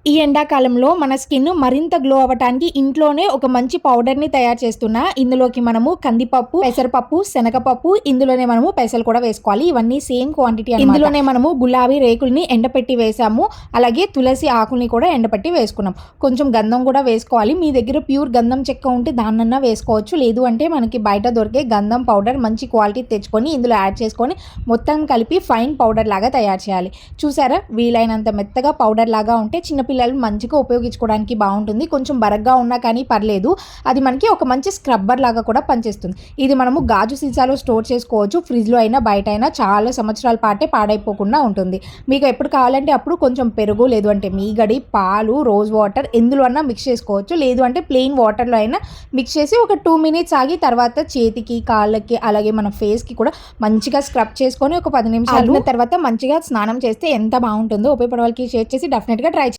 ఈ ఎండాకాలంలో మన స్కిన్ మరింత గ్లో అవ్వటానికి ఇంట్లోనే ఒక మంచి పౌడర్‌ని తయారు చేస్తున్నా. ఇందులోకి మనము కందిపప్పు, పెసరపప్పు, శనగపప్పు, ఇందులోనే మనము పెసలు కూడా వేసుకోవాలి. ఇవన్నీ సేమ్ క్వాంటిటీ అన్నమాట. ఇందులోనే మనము గులాబీ రేకుల్ని ఎండపెట్టి వేసాము. అలాగే తులసి ఆకుల్ని కూడా ఎండపెట్టి వేసుకున్నాం. కొంచెం గంధం కూడా వేసుకోవాలి. మీ దగ్గర ప్యూర్ గంధం చెక్క ఉంటే దాన్నన్నా వేసుకోవచ్చు. లేదు అంటే మనకి బయట దొరికే గంధం పౌడర్ మంచి క్వాలిటీ తెచ్చుకొని ఇందులో యాడ్ చేసుకొని మొత్తం కలిపి ఫైన్ పౌడర్ లాగా తయారు చేయాలి. చూసారా, వీలైనంత మెత్తగా పౌడర్ లాగా ఉంటే చిన్నపిల్లలు మంచిగా ఉపయోగించుకోవడానికి బాగుంటుంది. కొంచెం బరగ్గా ఉన్నా కానీ పర్లేదు. అది మనకి ఒక మంచి స్క్రబ్బర్ లాగా కూడా పనిచేస్తుంది. ఇది మనము గాజు సీసాలో స్టోర్ చేసుకోవచ్చు. ఫ్రిడ్జ్లో అయినా బయట అయినా చాలా సంవత్సరాల పాటే పాడైపోకుండా ఉంటుంది. మీకు ఎప్పుడు కావాలంటే అప్పుడు కొంచెం పెరుగు, లేదు అంటే మీగడి, పాలు, రోజ్ వాటర్ ఎందులో అన్నా మిక్స్ చేసుకోవచ్చు. లేదు అంటే ప్లెయిన్ వాటర్లో అయినా మిక్స్ చేసి ఒక 2 మినిట్స్ ఆగి తర్వాత చేతికి, కాళ్ళకి, అలాగే మన ఫేస్కి కూడా మంచిగా స్క్రబ్ చేసుకొని ఒక 10 నిమిషాలు తర్వాత మంచిగా స్నానం చేస్తే ఎంత బాగుంటుందో ఉపయోగపడే వాళ్ళకి షేర్ చేసి డెఫినెట్గా ట్రై